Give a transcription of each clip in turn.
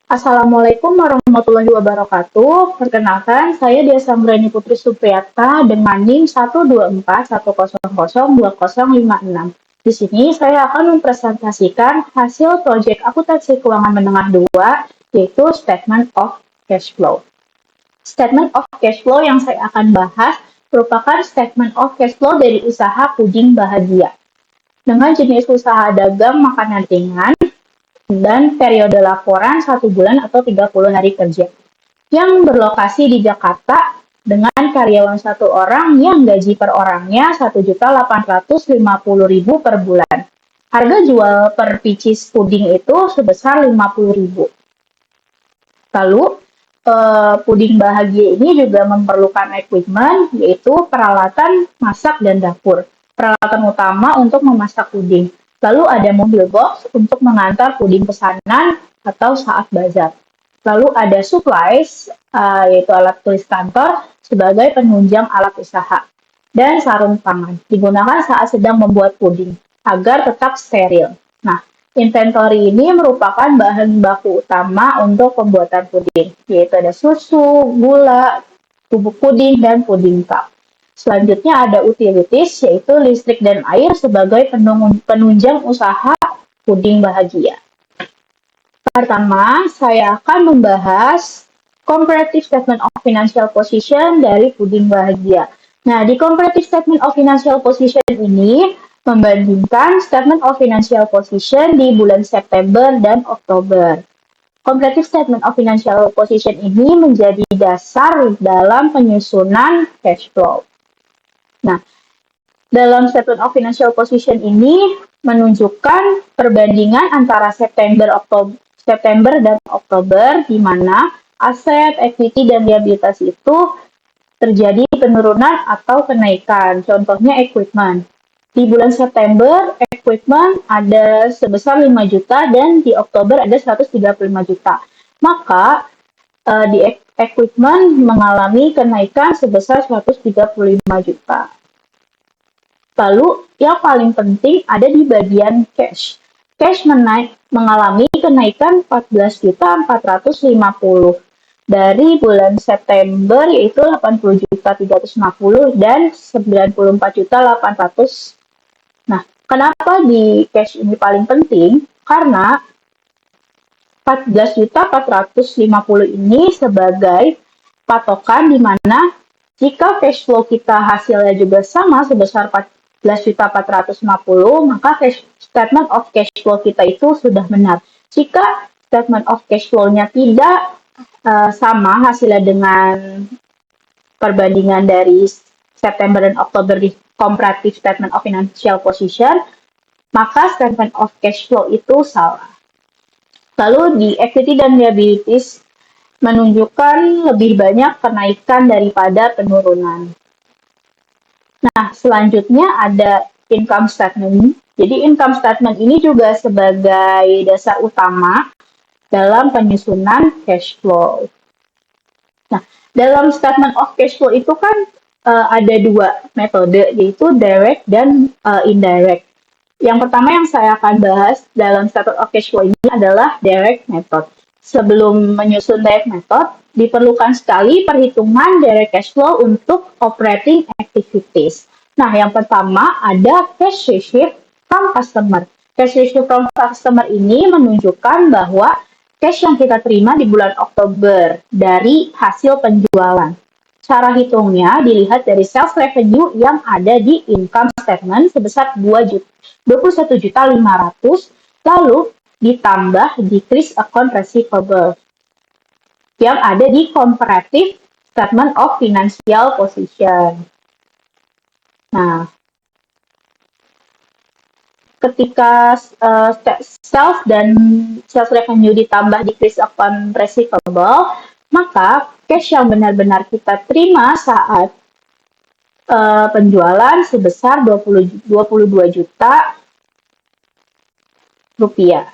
Assalamualaikum warahmatullahi wabarakatuh. Perkenalkan, saya Dia Sambrani Putri Supriyata dengan NIM 12410020056. Di sini saya akan mempresentasikan hasil proyek akuntansi keuangan menengah 2, yaitu Statement of Cash Flow. Statement of Cash Flow yang saya akan bahas merupakan Statement of Cash Flow dari usaha Puding Bahagia dengan jenis usaha dagang makanan ringan dan periode laporan 1 bulan atau 30 hari kerja yang berlokasi di Jakarta dengan karyawan 1 orang yang gaji per orangnya Rp1.850.000 per bulan. Harga jual per pieces puding itu sebesar Rp50.000. Lalu, puding bahagia ini juga memerlukan equipment, yaitu peralatan masak dan dapur. Peralatan utama untuk memasak puding. Lalu ada mobil box untuk mengantar puding pesanan atau saat bazar. Lalu ada supplies, yaitu alat tulis kantor sebagai penunjang alat usaha. Dan sarung tangan, digunakan saat sedang membuat puding, agar tetap steril. Nah, inventory ini merupakan bahan baku utama untuk pembuatan puding, yaitu ada susu, gula, bubuk puding, dan puding cup. Selanjutnya ada utilities, yaitu listrik dan air sebagai penunjang usaha puding bahagia. Pertama, saya akan membahas Comparative Statement of Financial Position dari puding bahagia. Nah, di Comparative Statement of Financial Position ini membandingkan Statement of Financial Position di bulan September dan Oktober. Comparative Statement of Financial Position ini menjadi dasar dalam penyusunan cash flow. Nah, dalam Statement of Financial Position ini menunjukkan perbandingan antara September dan Oktober, di mana aset, equity, dan liabilitas itu terjadi penurunan atau kenaikan. Contohnya equipment. Di bulan September, equipment ada sebesar 5 juta dan di Oktober ada 135 juta. Maka di equipment mengalami kenaikan sebesar 135 juta. Lalu yang paling penting ada di bagian cash. Cash mengalami kenaikan 14.450 dari bulan September, yaitu 80.350 dan 94.800. Nah, kenapa di cash ini paling penting? Karena 14.450 ini sebagai patokan di mana jika cash flow kita hasilnya juga sama sebesar 14.450, maka statement of cash flow kita itu sudah benar. Jika statement of cash flow-nya tidak sama hasilnya dengan perbandingan dari September dan Oktober di Comparative Statement of Financial Position, maka statement of cash flow itu salah. Lalu di equity dan liabilities menunjukkan lebih banyak kenaikan daripada penurunan. Nah, selanjutnya ada income statement. Jadi income statement ini juga sebagai dasar utama dalam penyusunan cash flow. Nah, dalam statement of cash flow itu kan ada dua metode, yaitu direct dan indirect. Yang pertama yang saya akan bahas dalam statement of cash flow ini adalah direct method. Sebelum menyusun direct method, diperlukan sekali perhitungan direct cash flow untuk operating activities. Nah, yang pertama ada cash received from customer. Cash received from customer ini menunjukkan bahwa cash yang kita terima di bulan Oktober dari hasil penjualan. Cara hitungnya dilihat dari sales revenue yang ada di income statement sebesar 21.500, lalu ditambah decrease account receivable yang ada di comparative statement of financial position. Nah, ketika sales dan sales revenue ditambah decrease account receivable, maka cash yang benar-benar kita terima saat penjualan sebesar 22 juta rupiah.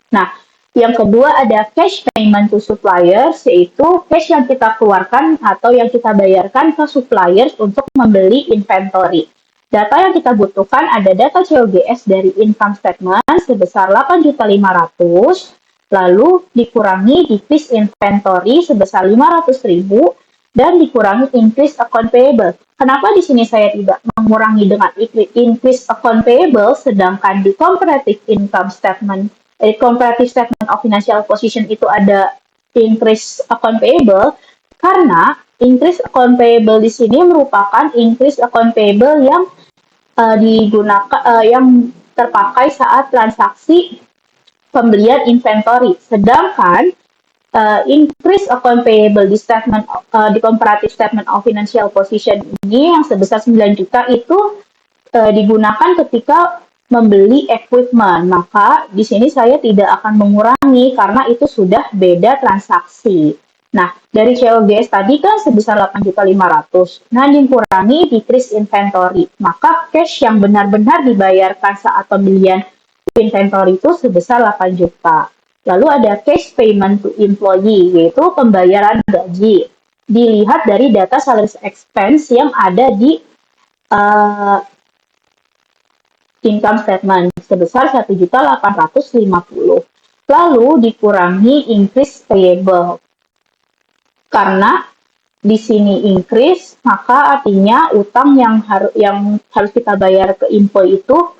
Nah, yang kedua ada cash payment to suppliers, yaitu cash yang kita keluarkan atau yang kita bayarkan ke suppliers untuk membeli inventory. Data yang kita butuhkan ada data COGS dari income statement sebesar 8.500.000, Lalu dikurangi decrease inventory sebesar 500.000 dan dikurangi increase account payable. Kenapa di sini saya tidak mengurangi dengan increase account payable, sedangkan di comparative income statement, comparative statement of financial position itu ada increase account payable, karena increase account payable di sini merupakan increase account payable yang digunakan yang terpakai saat transaksi pembelian inventory. Sedangkan increase account payable di statement di comparative statement of financial position ini yang sebesar 9 juta itu digunakan ketika membeli equipment. Maka di sini saya tidak akan mengurangi karena itu sudah beda transaksi. Nah, dari COGS tadi kan sebesar 8.500.000. Nah, dikurangi decrease inventory. Maka cash yang benar-benar dibayarkan saat pembelian inventory itu sebesar 8 juta. Lalu ada cash payment to employee, yaitu pembayaran gaji. Dilihat dari data salaries expense yang ada di income statement sebesar 1.850.000. Lalu dikurangi increase payable. Karena di sini increase, maka artinya utang yang harus kita bayar ke employee itu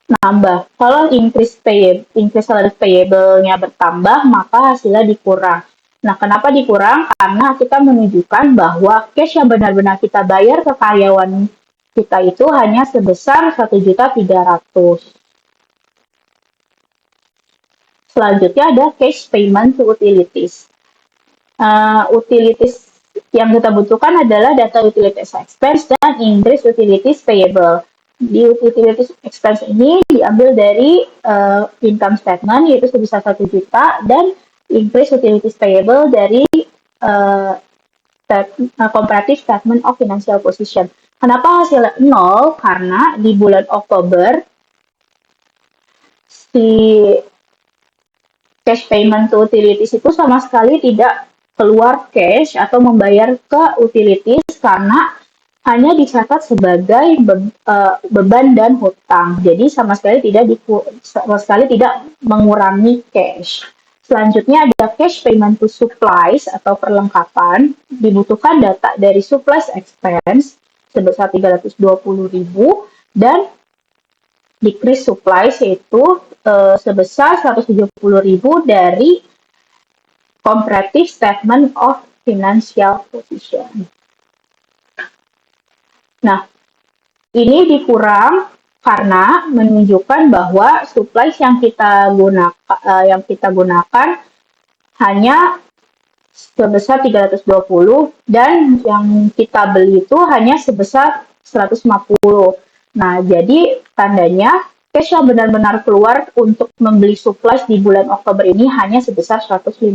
nambah. Kalau increase salary payable-nya bertambah, maka hasilnya dikurang. Nah, kenapa dikurang? Karena kita menunjukkan bahwa cash yang benar-benar kita bayar ke karyawan kita itu hanya sebesar 1.300.000. Selanjutnya ada cash payment to utilities. Utilities yang kita butuhkan adalah data utilities expense dan increase utilities payable. Di utilities expense ini diambil dari income statement, yaitu sebesar 1 juta, dan increase utilities payable dari comparative statement of financial position. Kenapa hasilnya 0? Karena di bulan Oktober si cash payment to utilities itu sama sekali tidak keluar cash atau membayar ke utilities karena hanya dicatat sebagai beban dan hutang. Jadi sama sekali tidak mengurangi cash. Selanjutnya ada cash payment to supplies atau perlengkapan. Dibutuhkan data dari supplies expense sebesar 320.000 dan decrease supplies yaitu sebesar 170.000 dari comparative statement of financial position. Nah, ini dikurang karena menunjukkan bahwa supplies yang kita gunakan hanya sebesar 320 dan yang kita beli itu hanya sebesar 150. Nah, jadi tandanya cash yang benar-benar keluar untuk membeli supplies di bulan Oktober ini hanya sebesar 150.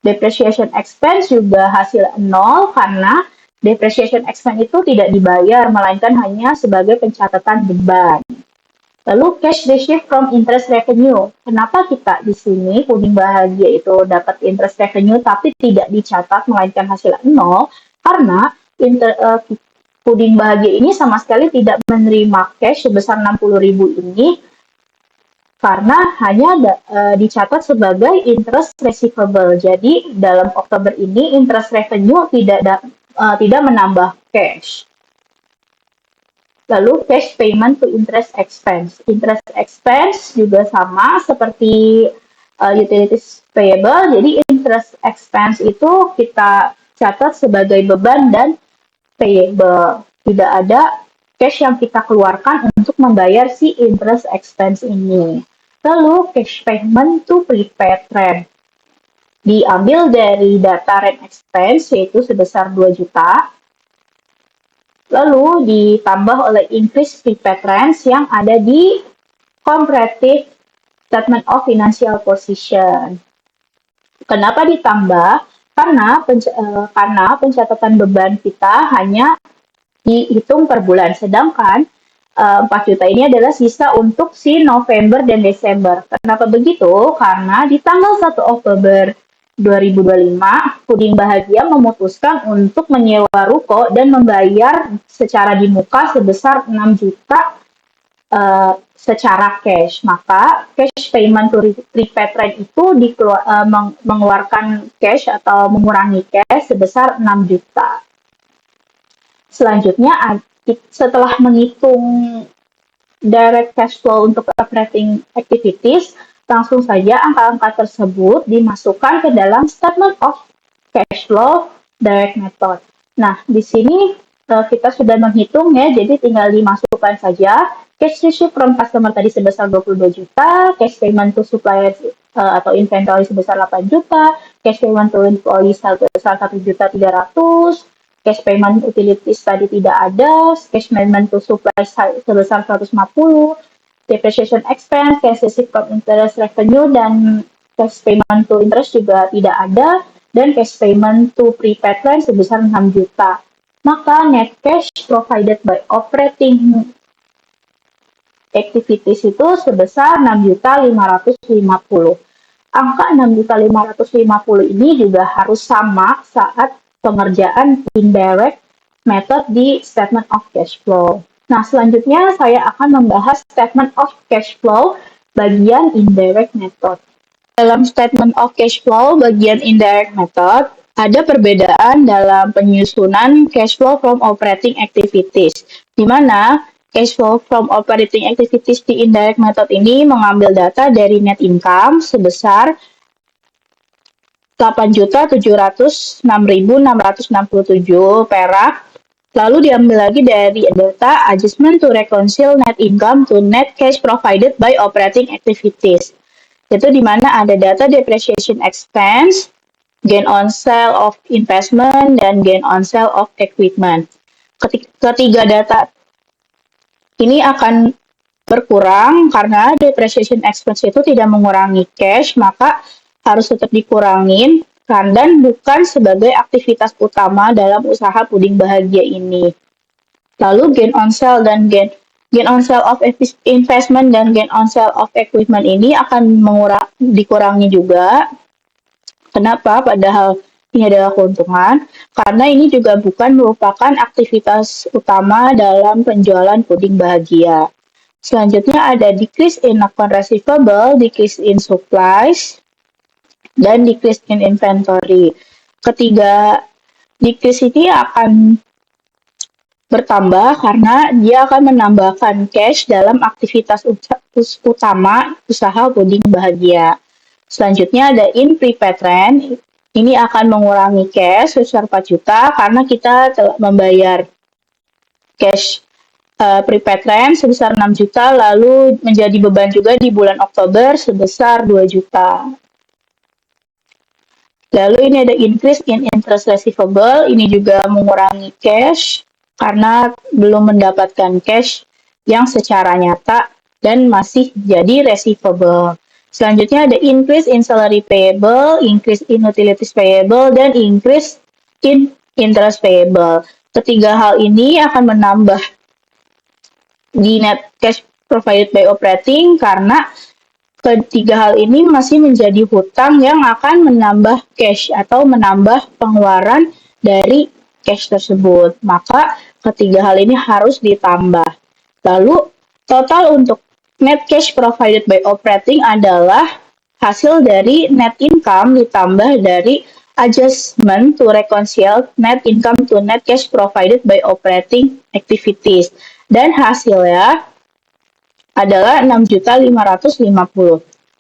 Depreciation expense juga hasil 0 karena depreciation expense itu tidak dibayar, melainkan hanya sebagai pencatatan beban. Lalu cash received from interest revenue. Kenapa kita di sini puding bahagia itu dapat interest revenue tapi tidak dicatat, melainkan hasil 0? Karena puding bahagia ini sama sekali tidak menerima cash sebesar 60.000 ini karena hanya dicatat sebagai interest receivable. Jadi dalam Oktober ini interest revenue tidak menambah cash. Lalu cash payment to interest expense. Interest expense juga sama seperti utilities payable. Jadi interest expense itu kita catat sebagai beban dan payable. Tidak ada cash yang kita keluarkan untuk membayar si interest expense ini. Lalu cash payment to prepaid rent. Diambil dari data rent expense yaitu sebesar 2 juta. Lalu ditambah oleh increase prepaid rents yang ada di comparative statement of financial position. Kenapa ditambah? Karena pencatatan beban kita hanya dihitung per bulan, sedangkan 4 juta ini adalah sisa untuk si November dan Desember. Kenapa begitu? Karena di tanggal 1 Oktober 2025, Puding Bahagia memutuskan untuk menyewa ruko dan membayar secara di muka sebesar 6 juta secara cash. Maka cash payment to prepaid rent itu mengeluarkan cash atau mengurangi cash sebesar 6 juta. Selanjutnya, setelah menghitung direct cash flow untuk operating activities, langsung saja angka-angka tersebut dimasukkan ke dalam statement of cash flow direct method. Nah, di sini kita sudah menghitung ya, jadi tinggal dimasukkan saja cash receipt from customer tadi sebesar 22 juta, cash payment to suppliers atau inventory sebesar 8 juta, cash payment to employees sebesar 1 juta 300, cash payment utilities tadi tidak ada, cash payment to suppliers sebesar 150, depreciation expense, cash receipt from interest revenue, dan cash payment to interest juga tidak ada, dan cash payment to prepaid rent sebesar 6 juta. Maka net cash provided by operating activities itu sebesar 6.550. Angka 6.550 ini juga harus sama saat pengerjaan indirect method di statement of cash flow. Nah, selanjutnya saya akan membahas statement of cash flow bagian indirect method. Dalam statement of cash flow bagian indirect method, ada perbedaan dalam penyusunan cash flow from operating activities, di mana cash flow from operating activities di indirect method ini mengambil data dari net income sebesar 8.706.667 perak, lalu diambil lagi dari data adjustment to reconcile net income to net cash provided by operating activities. Itu di mana ada data depreciation expense, gain on sale of investment, dan gain on sale of equipment. Ketiga data ini akan berkurang karena depreciation expense itu tidak mengurangi cash, maka harus tetap dikurangin dan bukan sebagai aktivitas utama dalam usaha puding bahagia ini. Lalu gain on sale dan gain on sale of investment dan gain on sale of equipment ini akan dikurangi juga. Kenapa? Padahal ini adalah keuntungan, karena ini juga bukan merupakan aktivitas utama dalam penjualan puding bahagia. Selanjutnya ada decrease in account receivable, decrease in supplies, dan decrease in inventory. Ketiga decrease ini akan bertambah karena dia akan menambahkan cash dalam aktivitas utama usaha puding bahagia. Selanjutnya ada in prepaid rent. Ini akan mengurangi cash sebesar 4 juta karena kita telah membayar cash prepaid rent sebesar 6 juta, lalu menjadi beban juga di bulan Oktober sebesar 2 juta. Lalu ini ada increase in interest receivable, ini juga mengurangi cash karena belum mendapatkan cash yang secara nyata dan masih jadi receivable. Selanjutnya ada increase in salary payable, increase in utilities payable, dan increase in interest payable. Ketiga hal ini akan menambah di net cash provided by operating karena ketiga hal ini masih menjadi hutang yang akan menambah cash atau menambah pengeluaran dari cash tersebut. Maka ketiga hal ini harus ditambah. Lalu total untuk net cash provided by operating adalah hasil dari net income ditambah dari adjustment to reconcile net income to net cash provided by operating activities. Dan hasilnya adalah 6.550.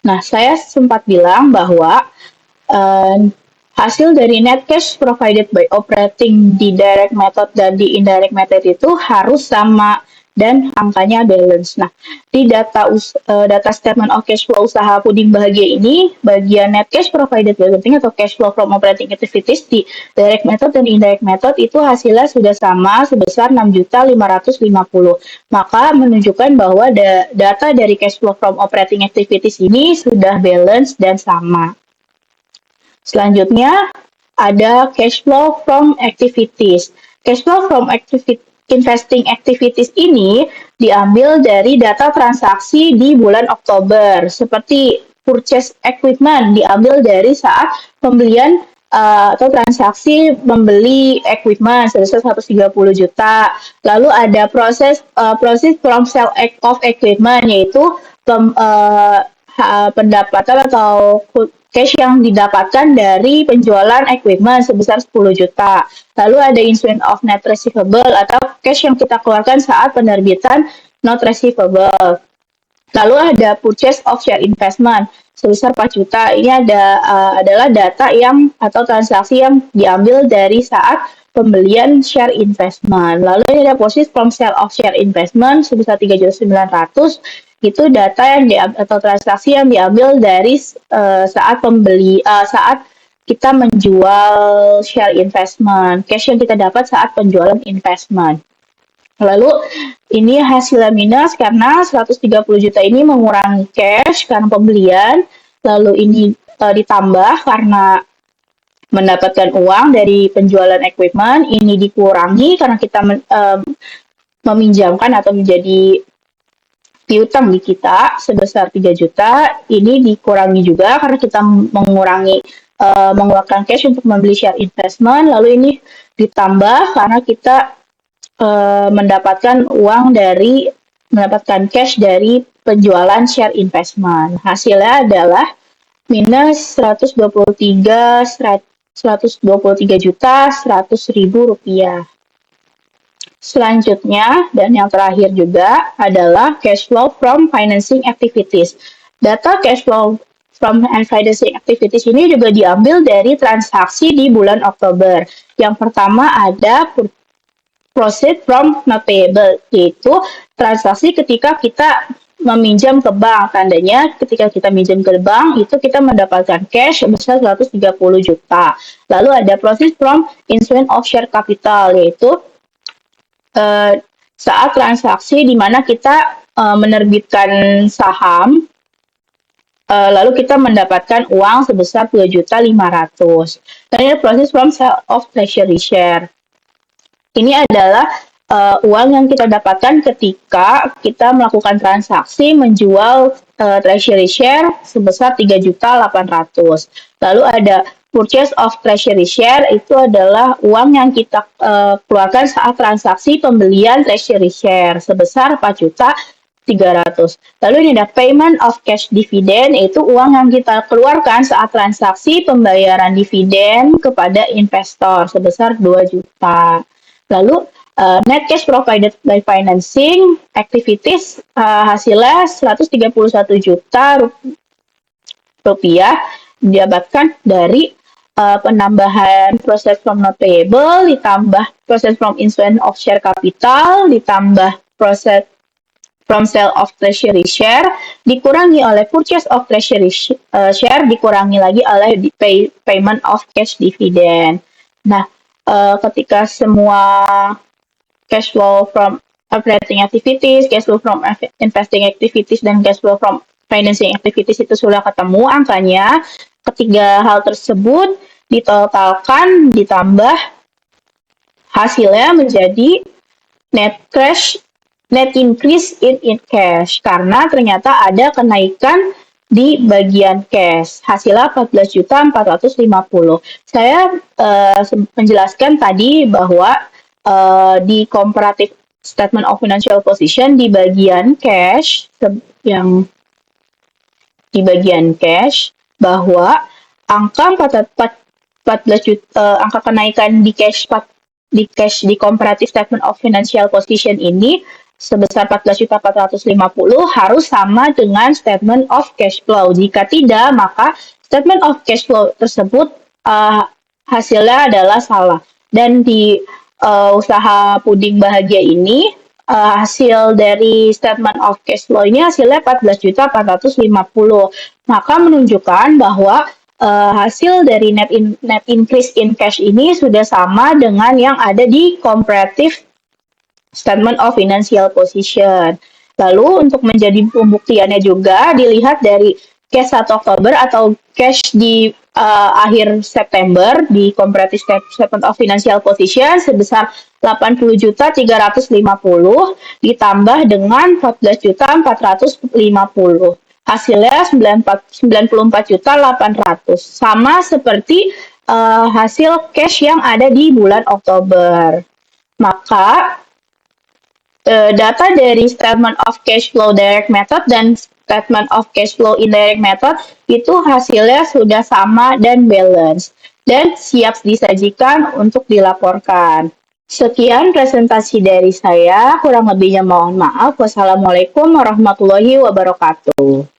Nah, saya sempat bilang bahwa hasil dari net cash provided by operating di direct method dan di indirect method itu harus sama dan angkanya balance. Nah, di data statement of cash flow usaha puding bahagia ini, bagian net cash provided by operating atau cash flow from operating activities di direct method dan indirect method itu hasilnya sudah sama sebesar 6.550. Maka menunjukkan bahwa data dari cash flow from operating activities ini sudah balance dan sama. Selanjutnya ada cash flow from activities. Cash flow from investing activities ini diambil dari data transaksi di bulan Oktober. Seperti purchase equipment diambil dari saat pembelian atau transaksi membeli equipment sebesar 130 juta. Lalu ada proses from sale of equipment, yaitu pendapatan atau cash yang didapatkan dari penjualan equipment sebesar 10 juta. Lalu ada instrument of net receivable atau cash yang kita keluarkan saat penerbitan not receivable. Lalu ada purchase of share investment sebesar 4 juta. Ini adalah data yang atau transaksi yang diambil dari saat pembelian share investment. Lalu ini ada proses from sale of share investment sebesar 3.900.000. Itu data yang atau transaksi yang diambil dari saat kita menjual share investment, cash yang kita dapat saat penjualan investment. Lalu ini hasilnya minus karena 130 juta ini mengurangi cash karena pembelian. Lalu ini ditambah karena mendapatkan uang dari penjualan equipment. Ini dikurangi karena kita meminjamkan atau menjadi piutang di kita sebesar 3 juta. Ini dikurangi juga karena kita mengeluarkan cash untuk membeli share investment. Lalu ini ditambah karena kita mendapatkan cash dari penjualan share investment. Hasilnya adalah minus 123.100.000 rupiah. Selanjutnya, dan yang terakhir juga adalah cash flow from financing activities. Data cash flow from financing activities ini juga diambil dari transaksi di bulan Oktober. Yang pertama ada proceed from not payable, yaitu transaksi ketika kita meminjam ke bank. Tandanya ketika kita minjam ke bank, itu kita mendapatkan cash sebesar 130 juta. Lalu ada proceed from instrument of share capital, yaitu saat transaksi di mana kita menerbitkan saham, lalu kita mendapatkan uang sebesar 2.500.000. Dan ini proses from sale of treasury share. Ini adalah uang yang kita dapatkan ketika kita melakukan transaksi menjual treasury share sebesar 3.800.000. Lalu ada purchase of treasury share, itu adalah uang yang kita keluarkan saat transaksi pembelian treasury share sebesar 4.300.000. Lalu ini ada payment of cash dividend, itu uang yang kita keluarkan saat transaksi pembayaran dividen kepada investor sebesar 2 juta. Lalu net cash provided by financing activities hasilnya 131 juta rupiah didapatkan dari penambahan proses from not payable, ditambah proses from instrument of share capital, ditambah proses from sale of treasury share, dikurangi oleh purchase of treasury share, dikurangi lagi oleh payment of cash dividend. Nah, ketika semua cash flow from operating activities, cash flow from investing activities, dan cash flow from financing activities itu sudah ketemu angkanya, ketiga hal tersebut ditotalkan ditambah hasilnya menjadi net increase in cash, karena ternyata ada kenaikan di bagian cash. Hasilnya 14.450. Saya menjelaskan tadi bahwa di comparative statement of financial position di bagian cash bahwa angka 14 juta, angka kenaikan di di comparative statement of financial position ini sebesar 14.450 harus sama dengan statement of cash flow. Jika tidak, maka statement of cash flow tersebut hasilnya adalah salah. Dan di usaha puding bahagia ini, hasil dari statement of cash flow ini hasilnya 14.450. Maka menunjukkan bahwa hasil dari net increase in cash ini sudah sama dengan yang ada di comparative statement of financial position. Lalu untuk menjadi pembuktiannya juga dilihat dari cash 1 Oktober atau cash di akhir September di comparative statement of financial position sebesar 80.350 ditambah dengan 14.450. Hasilnya 94.800. Sama seperti hasil cash yang ada di bulan Oktober. Maka data dari statement of cash flow direct method dan statement of cash flow indirect method itu hasilnya sudah sama dan balance dan siap disajikan untuk dilaporkan. Sekian presentasi dari saya, kurang lebihnya mohon maaf. Wassalamualaikum warahmatullahi wabarakatuh.